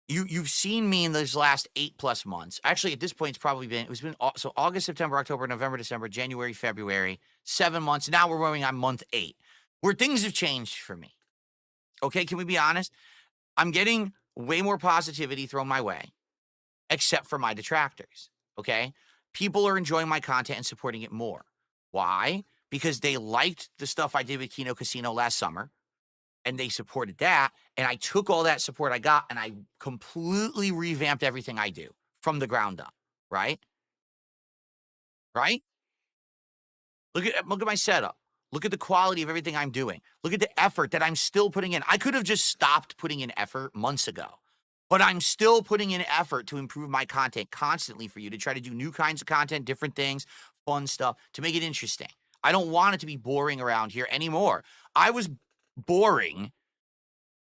You've seen me in those last 8+ months. Actually, at this point, it's been so August, September, October, November, December, January, February, 7 months. Now we're going on month 8, where things have changed for me. Okay, can we be honest? I'm getting way more positivity thrown my way, except for my detractors. Okay, people are enjoying my content and supporting it more. Why? Because they liked the stuff I did with Kino Casino last summer and they supported that. And I took all that support I got and I completely revamped everything I do from the ground up. Right? Right? Look at my setup. Look at the quality of everything I'm doing. Look at the effort that I'm still putting in. I could have just stopped putting in effort months ago, but I'm still putting in effort to improve my content constantly for you, to try to do new kinds of content, different things, fun stuff, to make it interesting. I don't want it to be boring around here anymore. I was boring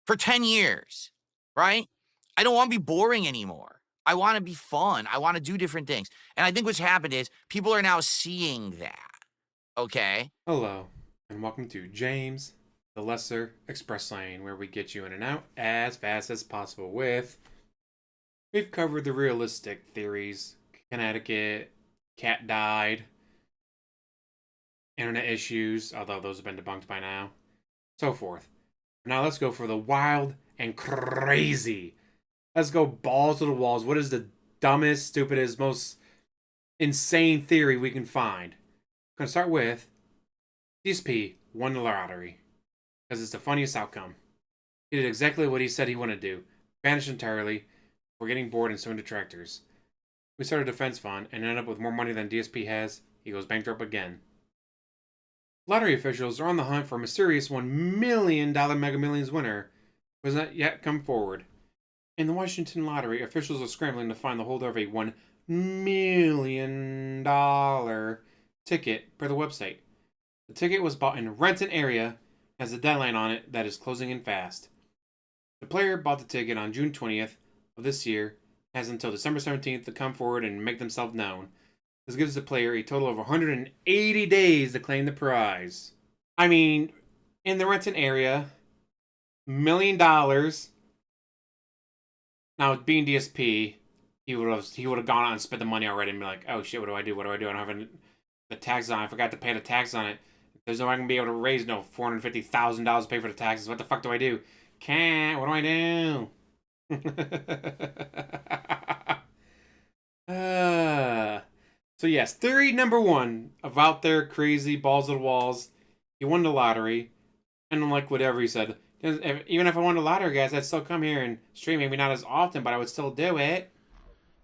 for 10 years, right? I don't want to be boring anymore. I want to be fun. I want to do different things. And I think what's happened is people are now seeing that. Okay. Hello, and welcome to James, the Lesser Express Lane, where we get you in and out as fast as possible with. We've covered the realistic theories Connecticut, cat died, internet issues, although those have been debunked by now, so forth. Now let's go for the wild and crazy. Let's go balls to the walls. What is the dumbest, stupidest, most insane theory we can find? I'm going to start with DSP won the lottery because it's the funniest outcome. He did exactly what he said he wanted to do. Vanished entirely. We're getting bored and suing detractors. We started a defense fund and ended up with more money than DSP has. He goes bankrupt again. Lottery officials are on the hunt for a mysterious $1 million Mega Millions winner who has not yet come forward. In the Washington lottery, officials are scrambling to find the holder of a $1 million ticket per the website. The ticket was bought in Renton area and has a deadline on it that is closing in fast. The player bought the ticket on June 20th of this year, has until December 17th to come forward and make themselves known. This gives the player a total of 180 days to claim the prize. I mean, in the Renton area, $1 million. Now, being DSP, he would have gone out and spent the money already and be like, oh shit, what do I do? What do I do? I don't have the tax on it. I forgot to pay the tax on it. There's no way I can be able to raise $450,000 to pay for the taxes. What the fuck do I do? Can't. What do I do? uh, so yes, theory number one of out there crazy balls to the walls. He won the lottery, and unlike whatever he said, even if I won the lottery, guys, I'd still come here and stream. Maybe not as often, but I would still do it.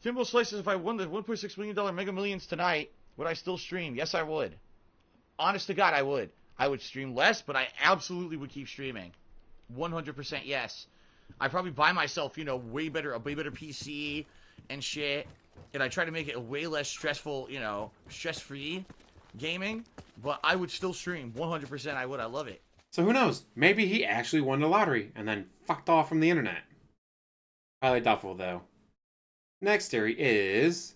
Timbo Slices, if I won the $1.6 million Mega Millions tonight, would I still stream? Yes, I would. Honest to God, I would. I would stream less, but I absolutely would keep streaming. 100% yes. I probably buy myself, a way better PC and shit, and I try to make it a way less stressful, stress-free gaming. But I would still stream 100%. I would. I love it. So who knows? Maybe he actually won the lottery and then fucked off from the internet. Highly doubtful, though. Next theory is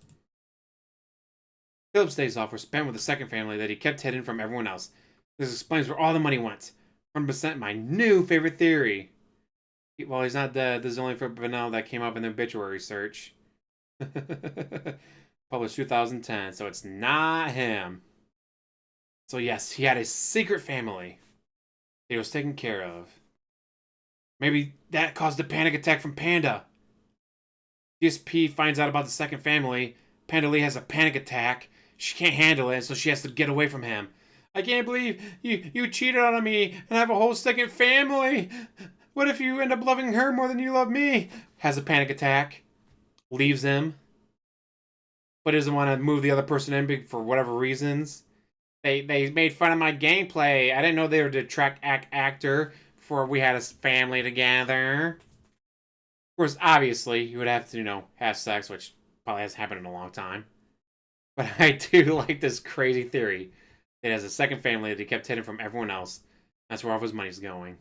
Philip's days off were spent with the second family that he kept hidden from everyone else. This explains where all the money went. 100% my new favorite theory. Well, he's not dead. This is only for Vanilla that came up in the obituary search. Published 2010, so it's not him. So yes, he had a secret family he was taken care of. Maybe that caused a panic attack from Panda. DSP finds out about the second family. Panda Lee has a panic attack. She can't handle it, so she has to get away from him. I can't believe you cheated on me and have a whole second family. What if you end up loving her more than you love me? Has a panic attack. Leaves him. But doesn't want to move the other person in for whatever reasons. They made fun of my gameplay. I didn't know they were the track actor before we had a family together. Of course, obviously, you would have to, have sex, which probably hasn't happened in a long time. But I do like this crazy theory. It has a second family that he kept hidden from everyone else. That's where all of his money's going.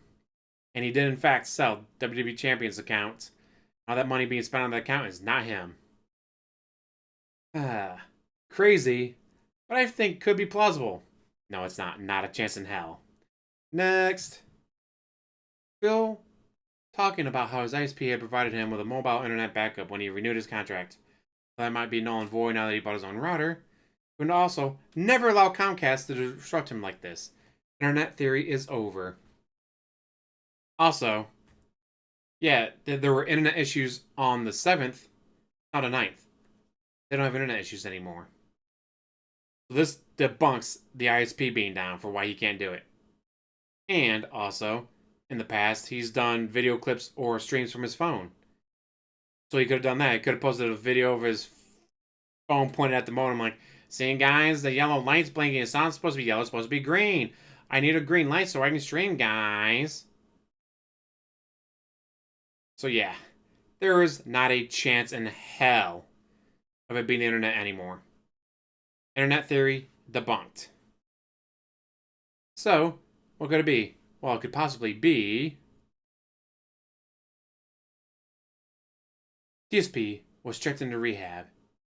And he did, in fact, sell WWE Champion's account. All that money being spent on that account is not him. Crazy, but I think could be plausible. No, it's not. Not a chance in hell. Next. Phil talking about how his ISP had provided him with a mobile internet backup when he renewed his contract. That might be null and void now that he bought his own router. But also, never allow Comcast to disrupt him like this. Internet theory is over. Also, yeah, there were internet issues on the 7th, not the 9th. They don't have internet issues anymore. So this debunks the ISP being down for why he can't do it. And also, in the past, he's done video clips or streams from his phone. So he could have done that. He could have posted a video of his phone pointed at the modem like, seeing guys, the yellow light's blinking. It's not supposed to be yellow, it's supposed to be green. I need a green light so I can stream, guys. So yeah, there is not a chance in hell of it being the internet anymore. Internet theory debunked. So, what could it be? Well, it could possibly be DSP was checked into rehab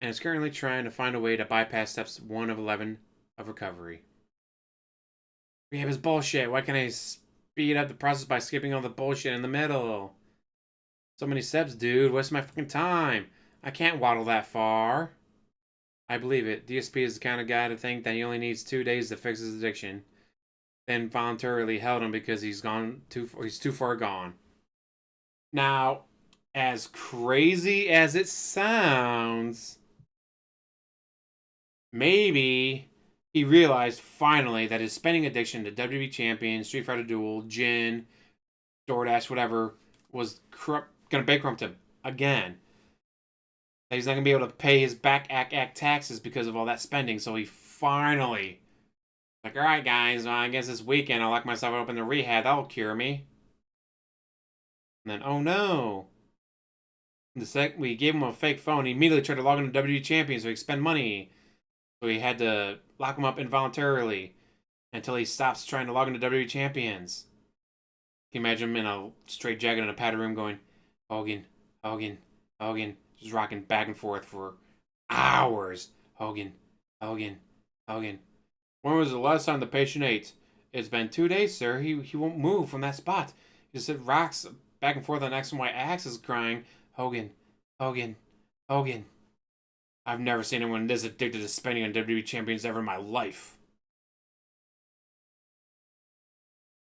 and is currently trying to find a way to bypass steps 1 of 11 of recovery. Rehab is bullshit. Why can't I speed up the process by skipping all the bullshit in the middle? So many steps, dude. Waste my fucking time. I can't waddle that far. I believe it. DSP is the kind of guy to think that he only needs 2 days to fix his addiction. Then voluntarily held him because he's too far gone. Now, as crazy as it sounds, maybe he realized finally that his spending addiction to WWE Champion, Street Fighter Duel, Jin, DoorDash, whatever, was going to bankrupt him again. That he's not going to be able to pay his back act taxes because of all that spending. So he finally, like, all right, guys, I guess this weekend I'll lock myself up in the rehab. That'll cure me. And then, oh no. We gave him a fake phone. He immediately tried to log into WWE Champion so he could spend money. So he had to lock him up involuntarily until he stops trying to log into WWE Champions. Can you imagine him in a straight jacket in a padded room going, Hogan, Hogan, Hogan, just rocking back and forth for hours. Hogan, Hogan, Hogan. When was the last time the patient ate? It's been 2 days, sir. He won't move from that spot. He just rocks back and forth on X and Y axis crying, Hogan, Hogan, Hogan. I've never seen anyone this addicted to spending on WWE Champions ever in my life.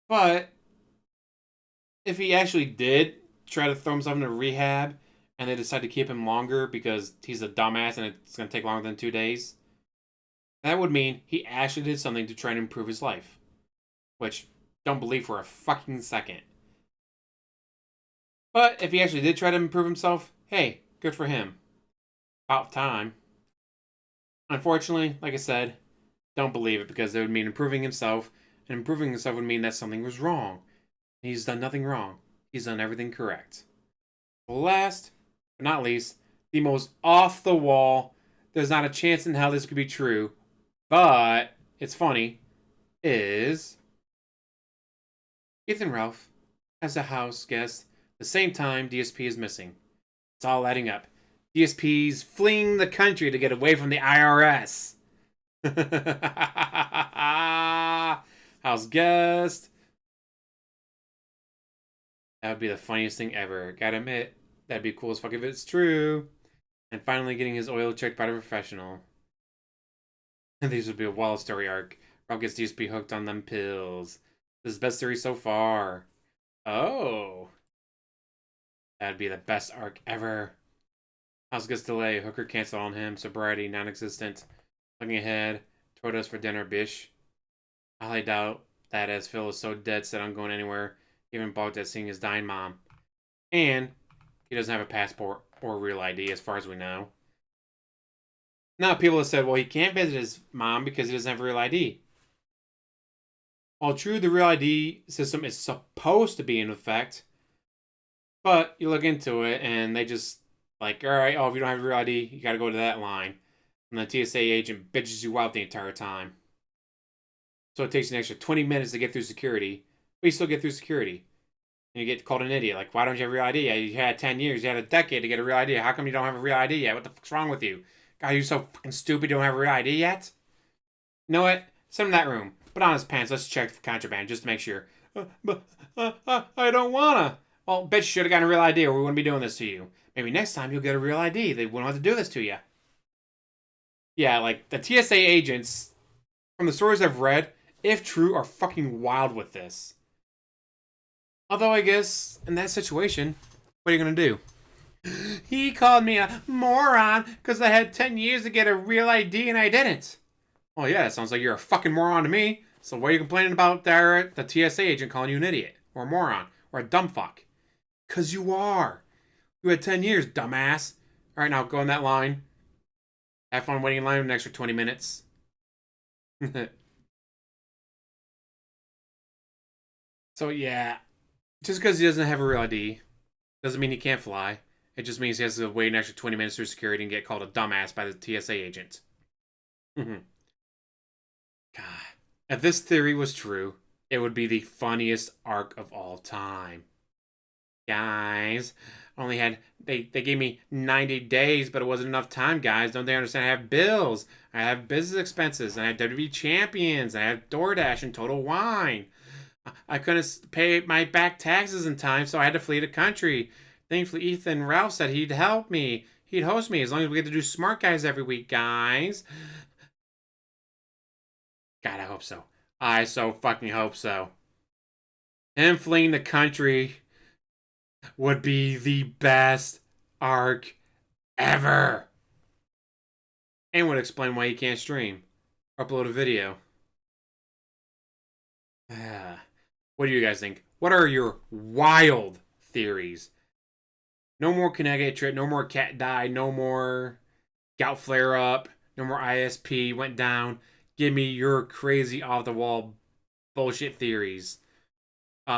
But if he actually did try to throw himself into rehab and they decide to keep him longer because he's a dumbass and it's going to take longer than 2 days, that would mean he actually did something to try and improve his life. Which, don't believe for a fucking second. But if he actually did try to improve himself, hey, good for him. About time. Unfortunately, like I said, don't believe it because it would mean improving himself, and improving himself would mean that something was wrong. He's done nothing wrong. He's done everything correct. Last, but not least, the most off the wall, there's not a chance in hell this could be true, but it's funny, is Ethan Ralph as a house guest the same time DSP is missing. It's all adding up. DSP's fleeing the country to get away from the IRS. House guest. That would be the funniest thing ever. Gotta admit, that'd be cool as fuck if it's true. And finally getting his oil checked by a professional. These would be a wild story arc. Ralph gets DSP hooked on them pills. This is the best story so far. Oh. That'd be the best arc ever. House gets delay. Hooker cancel on him. Sobriety non-existent. Looking ahead. Told us for dinner, bish. I highly doubt that as Phil is so dead set on going anywhere. Even balked at seeing his dying mom. And he doesn't have a passport or real ID as far as we know. Now people have said, well, he can't visit his mom because he doesn't have a real ID. While true, the real ID system is supposed to be in effect. But you look into it and they just like, all right, if you don't have a real ID, you got to go to that line. And the TSA agent bitches you out the entire time. So it takes an extra 20 minutes to get through security. But you still get through security. And you get called an idiot. Like, why don't you have a real ID? You had 10 years. You had a decade to get a real ID. How come you don't have a real ID yet? What the fuck's wrong with you? God, you so fucking stupid you don't have a real ID yet? You know what? Send him in that room. Put on his pants. Let's check for contraband just to make sure. But I don't wanna. Well, bitch, you should have gotten a real ID or we wouldn't be doing this to you. Maybe next time you'll get a real ID. They wouldn't have to do this to you. Yeah, like, the TSA agents, from the stories I've read, if true, are fucking wild with this. Although, I guess, in that situation, what are you gonna do? He called me a moron because I had 10 years to get a real ID and I didn't. Well, yeah, it sounds like you're a fucking moron to me. So why are you complaining about the TSA agent calling you an idiot or a moron or a dumb fuck? Because you are. You had 10 years, dumbass. All right, now go in that line. Have fun waiting in line an extra 20 minutes. So, yeah. Just because he doesn't have a real ID doesn't mean he can't fly. It just means he has to wait an extra 20 minutes through security and get called a dumbass by the TSA agent. God. If this theory was true, it would be the funniest arc of all time. Guys, they gave me 90 days, but it wasn't enough time, guys. Don't they understand? I have bills, I have business expenses, and I have WWE champions, and I have DoorDash and Total Wine. I couldn't pay my back taxes in time, so I had to flee the country. Thankfully, Ethan Ralph said he'd help me. He'd host me as long as we get to do Smart Guys every week, guys. God, I hope so. I so fucking hope so. Him fleeing the country would be the best arc ever. And would explain why he can't stream or upload a video. What do you guys think? What are your wild theories? No more Connecticut trip, no more cat died, no more gout flare up, no more ISP went down. Give me your crazy off the wall bullshit theories.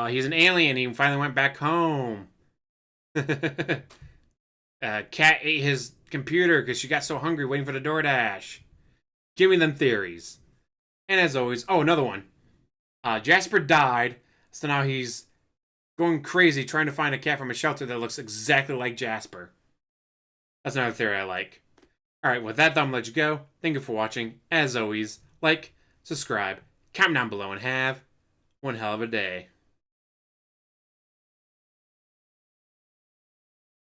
He's an alien, he finally went back home. Cat ate his computer because she got so hungry waiting for the DoorDash. Give me them theories. And as always, another one. Jasper died, so now he's going crazy trying to find a cat from a shelter that looks exactly like Jasper. That's another theory I like. Alright, with that, I'm gonna let you go. Thank you for watching. As always, like, subscribe, comment down below, and have one hell of a day.